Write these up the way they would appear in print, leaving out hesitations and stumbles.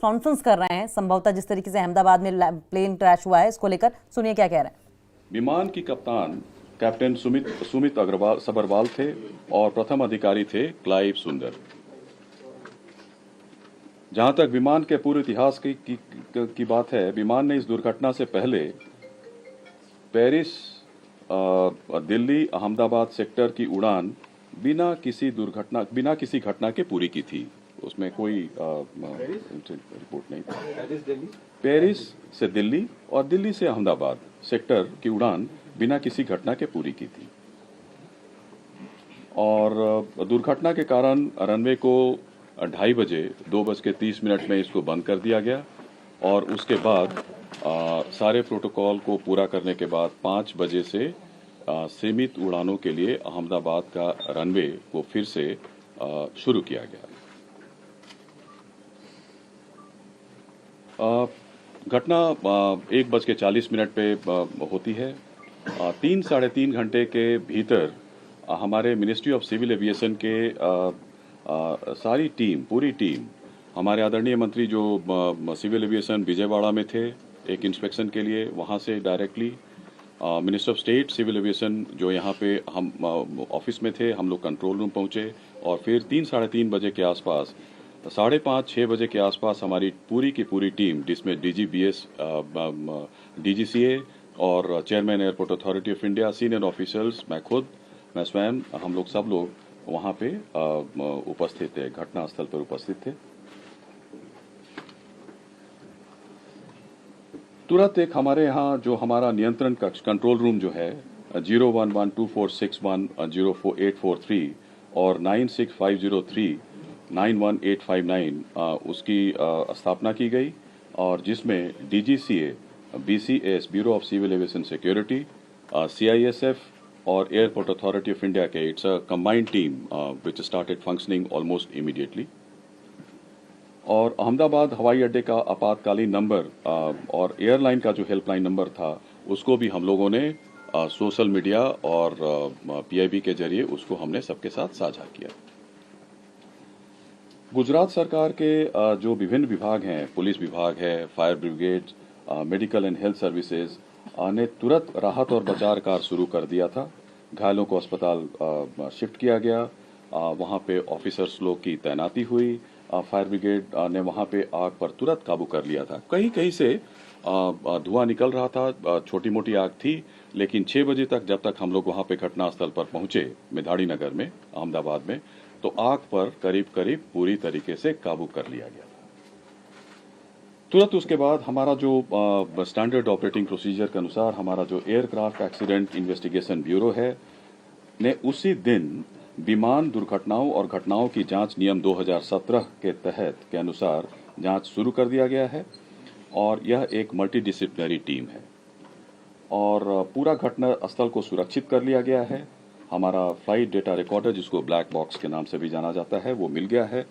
Conference कर रहे हैं संभवतः जिस तरीके से अहमदाबाद में प्लेन क्रैश हुआ है इसको लेकर। सुनिए क्या कह रहे हैं। विमान की कप्तान कैप्टन सुमित सबरवाल थे और प्रथम अधिकारी थे क्लाइव सुंदर। जहां तक विमान के पूरे इतिहास की बात है, विमान ने इस दुर्घटना से पहले पेरिस दिल्ली अहमदाबाद सेक्टर की उड़ान बिना किसी घटना के पूरी की थी। उसमें कोई रिपोर्ट नहीं था। पेरिस से दिल्ली और दिल्ली से अहमदाबाद सेक्टर की उड़ान बिना किसी घटना के पूरी की थी और दुर्घटना के कारण रनवे को 2:30 बजे 2:30 में इसको बंद कर दिया गया और उसके बाद सारे प्रोटोकॉल को पूरा करने के बाद 5 बजे से सीमित उड़ानों के लिए अहमदाबाद का रनवे को फिर से शुरू किया गया। घटना 1:40 पे होती है। 3-3.5 घंटे के भीतर हमारे मिनिस्ट्री ऑफ सिविल एविएशन के सारी टीम, पूरी टीम, हमारे आदरणीय मंत्री जो सिविल एविएशन विजयवाड़ा में थे एक इंस्पेक्शन के लिए, वहाँ से directly minister of state civil aviation जो यहाँ पे हम ऑफिस में थे, हम लोग कंट्रोल रूम पहुँचे और फिर 3-3.5 बजे के आसपास 5:30-6 बजे के आसपास हमारी पूरी की पूरी टीम, जिसमें DGBS, DGCA और chairman airport authority of India, senior officers, मैं स्वयं, हम लोग सब लोग वहाँ पे उपस्थित थे, घटनास्थल पर उपस्थित थे। तुरंत एक हमारे यहाँ जो हमारा नियंत्रण कक्ष कंट्रोल रूम जो है 0112461 04843 और 96503 91859 उसकी स्थापना की गई और जिसमें DGCA, BCS bureau of civil aviation security, CISF और एयरपोर्ट अथॉरिटी ऑफ इंडिया के it's a combined team which started functioning almost immediately. और अहमदाबाद हवाई अड्डे का आपातकालीन नंबर और एयरलाइन का जो हेल्पलाइन नंबर था उसको भी हम लोगों ने सोशल मीडिया और PIB के जरिए उसको हमने सबके साथ साझा किया। गुजरात सरकार के जो विभिन्न विभाग हैं, पुलिस विभाग है, fire brigade, medical and health services ने तुरंत राहत और बचाव कार्य शुरू कर दिया था। घायलों को अस्पताल शिफ्ट किया गया, वहाँ पे ऑफिसर्स लोग की तैनाती हुई। फायर ब्रिगेड ने वहाँ पे आग पर तुरंत काबू कर लिया था। कहीं कहीं से धुआं निकल रहा था, छोटी मोटी आग थी, लेकिन 6 बजे तक जब तक हम लोग वहाँ पे घटनास्थल पर पहुँचे मेधाड़ी नगर में अहमदाबाद में, तो आग पर करीब करीब पूरी तरीके से काबू कर लिया गया। तुरंत उसके बाद हमारा जो स्टैंडर्ड ऑपरेटिंग प्रोसीजर के अनुसार हमारा जो एयरक्राफ्ट एक्सीडेंट इन्वेस्टिगेशन ब्यूरो है ने उसी दिन विमान दुर्घटनाओं और घटनाओं की जांच नियम 2017 के तहत के अनुसार जांच शुरू कर दिया गया है और यह एक मल्टीडिसिप्लिनरी टीम है और पूरा घटना स्थल को सुरक्षित कर लिया गया है। हमारा फ्लाइट डेटा रिकॉर्डर, जिसको ब्लैक बॉक्स के नाम से भी जाना जाता है, वो मिल गया है।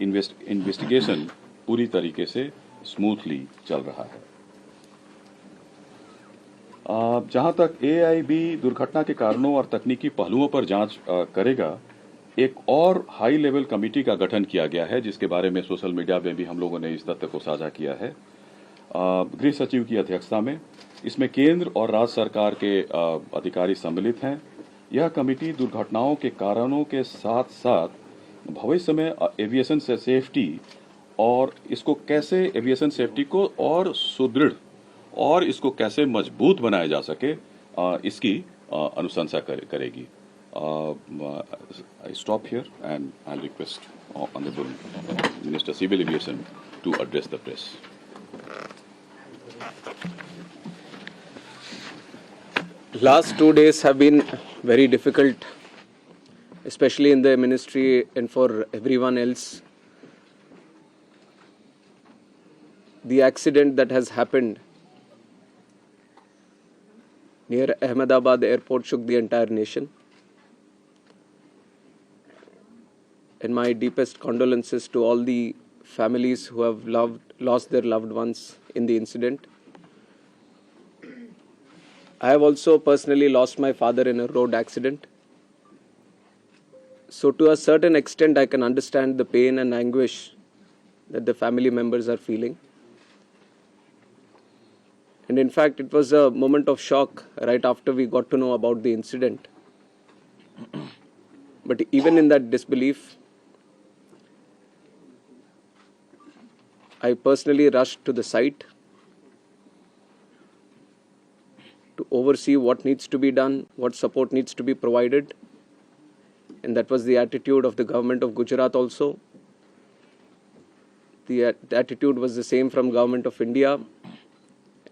इन्वेस्टिगेशन पूरी तरीके से स्मूथली चल रहा है। जहां तक AIB दुर्घटना के कारणों और तकनीकी पहलुओं पर जांच करेगा, एक और हाई लेवल कमेटी का गठन किया गया है, जिसके बारे में सोशल मीडिया में भी हम लोगों ने इस तथ्य को साझा किया है। गृह सचिव की अध्यक्षता में इसमें केंद्र और राज्य सरकार के अधिकारी सम्मिलित हैं। यह कमेटी दुर्घटनाओं के कारणों के साथ साथ भविष्य में एविएशन से सेफ्टी और इसको कैसे एविएशन सेफ्टी को और सुदृढ़ और इसको कैसे मजबूत बनाया जा सके, इसकी अनुशंसा करेगी। I stop here and I request honourable minister civil aviation to address the press. Last 2 days have been very difficult, especially in the ministry and for everyone else. The accident that has happened near Ahmedabad airport shook the entire nation. And my deepest condolences to all the families who have lost their loved ones in the incident. I have also personally lost my father in a road accident. So to a certain extent, I can understand the pain and anguish that the family members are feeling. And in fact, it was a moment of shock right after we got to know about the incident. But even in that disbelief, I personally rushed to the site to oversee what needs to be done, what support needs to be provided. And that was the attitude of the government of Gujarat also. The attitude was the same from government of India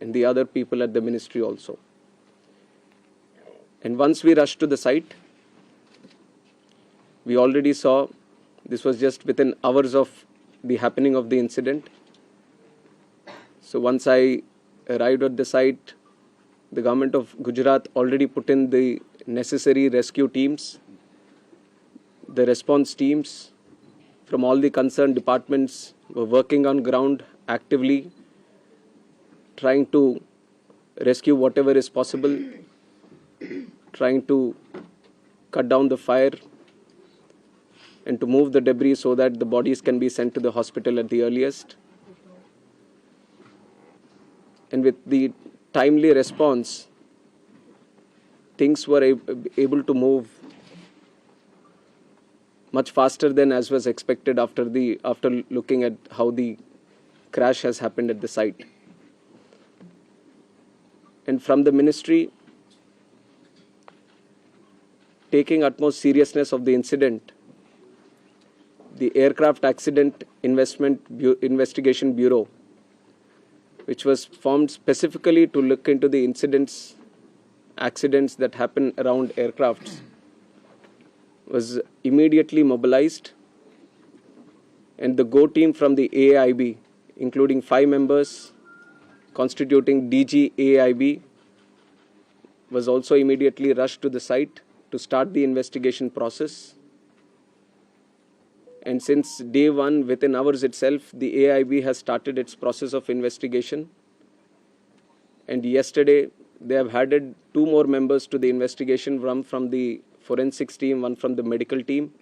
and the other people at the ministry also. And once we rushed to the site, we already saw, this was just within hours of the happening of the incident. So once I arrived at the site, the government of Gujarat already put in the necessary rescue teams, the response teams from all the concerned departments were working on ground actively, trying to rescue whatever is possible, trying to cut down the fire and to move the debris so that the bodies can be sent to the hospital at the earliest. And with the timely response, things were able to move much faster than as was expected after looking at how the crash has happened at the site. And from the ministry, taking utmost seriousness of the incident, the Aircraft Accident Investigation Bureau, which was formed specifically to look into the accidents that happen around aircrafts, was immediately mobilized, and the GO team from the AIB, including 5 members constituting DG AIB, was also immediately rushed to the site to start the investigation process. And since day one, within hours itself, the AIB has started its process of investigation. And yesterday, they have added 2 more members to the investigation, one from the forensics team, one from the medical team.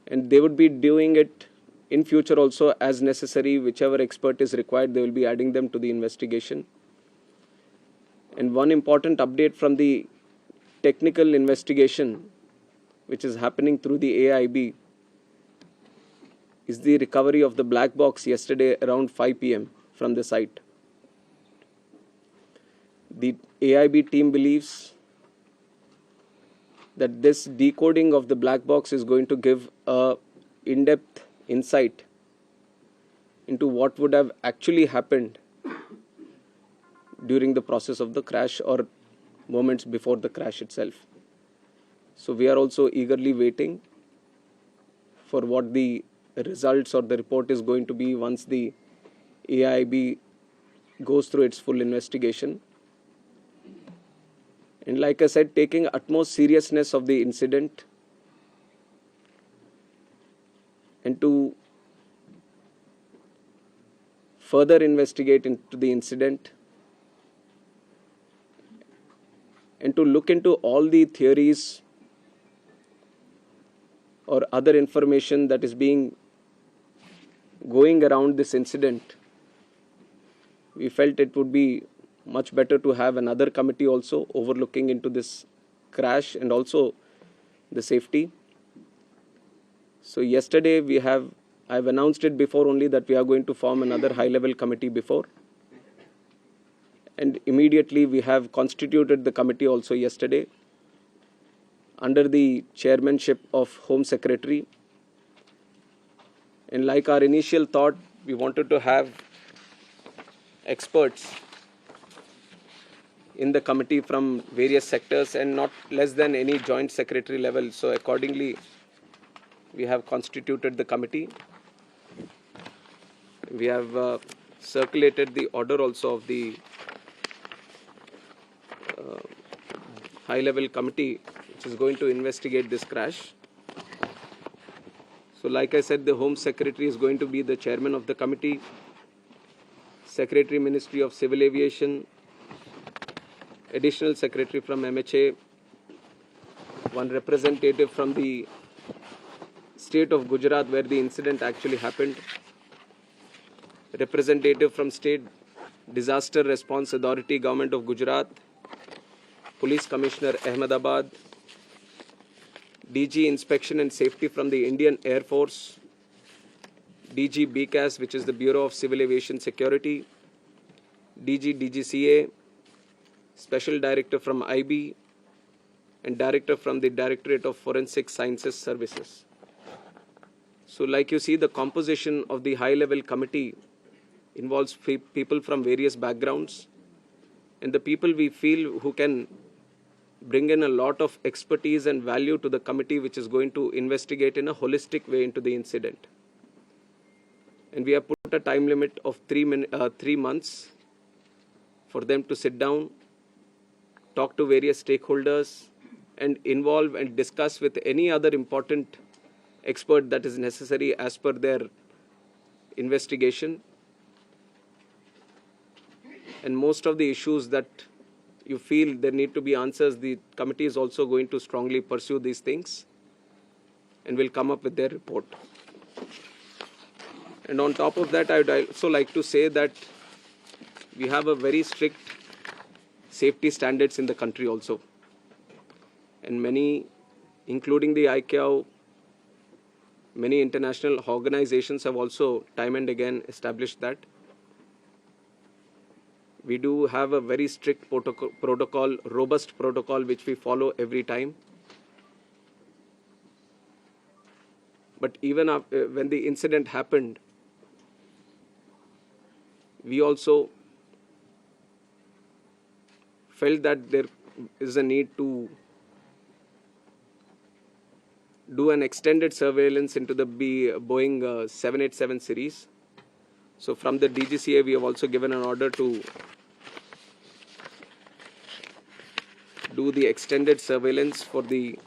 And they would be doing it in future also as necessary. Whichever expert is required, they will be adding them to the investigation. And one important update from the technical investigation, which is happening through the AIB, is the recovery of the black box yesterday around 5 p.m. from the site. The AIB team believes that this decoding of the black box is going to give a in-depth insight into what would have actually happened during the process of the crash or moments before the crash itself. So we are also eagerly waiting for what the results or the report is going to be once the AIB goes through its full investigation. And like I said, taking utmost seriousness of the incident and to further investigate into the incident and to look into all the theories or other information that is going around this incident, we felt it would be much better to have another committee also overlooking into this crash and also the safety. So yesterday I've announced it before only that we are going to form another high-level committee before. And immediately we have constituted the committee also yesterday under the chairmanship of Home Secretary. And like our initial thought, we wanted to have experts in the committee from various sectors and not less than any joint secretary level. So accordingly, we have constituted the committee. We have circulated the order also of the high-level committee which is going to investigate this crash. So like I said, the Home Secretary is going to be the chairman of the committee, Secretary Ministry of Civil Aviation, Additional Secretary from MHA, one representative from the state of Gujrat where the incident actually happened, representative from State Disaster Response Authority, Government of Gujrat, Police Commissioner Ahmedabad, DG Inspection and Safety from the Indian Air Force, DG BCAS, which is the Bureau of Civil Aviation Security, DG DGCA, Special Director from IB, and Director from the Directorate of Forensic Sciences Services. So like you see, the composition of the high-level committee involves people from various backgrounds, and the people we feel who can bring in a lot of expertise and value to the committee, which is going to investigate in a holistic way into the incident. And we have put a time limit of 3 months for them to sit down, talk to various stakeholders, and involve and discuss with any other important expert that is necessary as per their investigation. And most of the issues that you feel there need to be answers, the committee is also going to strongly pursue these things and will come up with their report. And on top of that, I would also like to say that we have a very strict safety standards in the country also. And many, including the ICAO, many international organizations have also time and again established that. We do have a very strict protocol, robust protocol, which we follow every time. But even after, when the incident happened, we also felt that there is a need to do an extended surveillance into the Boeing 787 series. So from the DGCA, we have also given an order to do the extended surveillance for the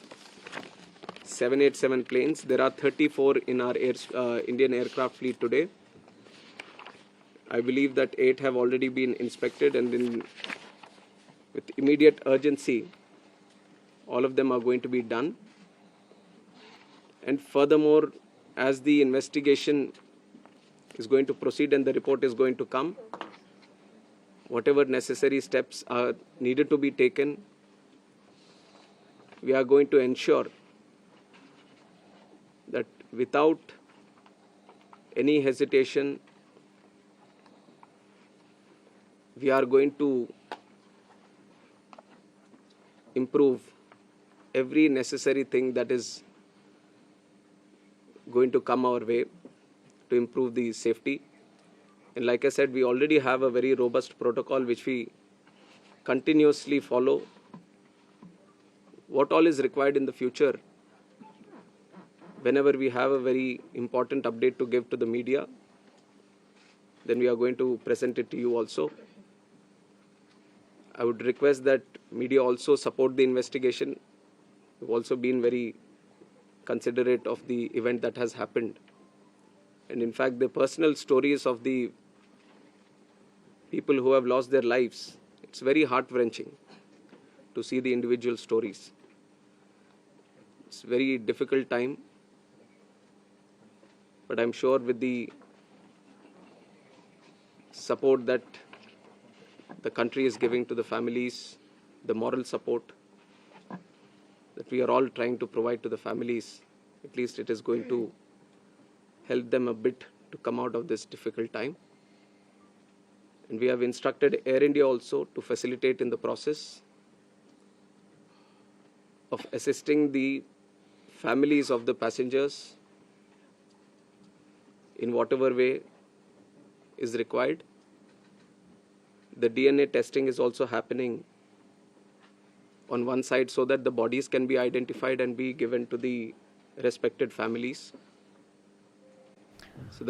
787 planes. There are 34 in our Indian aircraft fleet today. I believe that 8 have already been inspected, and with immediate urgency, all of them are going to be done. And furthermore, as the investigation is going to proceed and the report is going to come, whatever necessary steps are needed to be taken, we are going to ensure that without any hesitation, we are going to improve every necessary thing that is going to come our way to improve the safety. And like I said, we already have a very robust protocol which we continuously follow. What all is required in the future, whenever we have a very important update to give to the media, then we are going to present it to you also. I would request that media also support the investigation. We've also been very considerate of the event that has happened. And in fact, the personal stories of the people who have lost their lives, it's very heart-wrenching to see the individual stories. It's a very difficult time, but I'm sure with the support that the country is giving to the families, the moral support that we are all trying to provide to the families, at least it is going to help them a bit to come out of this difficult time. And we have instructed Air India also to facilitate in the process of assisting the families of the passengers in whatever way is required. The DNA testing is also happening on one side so that the bodies can be identified and be given to the respected families. So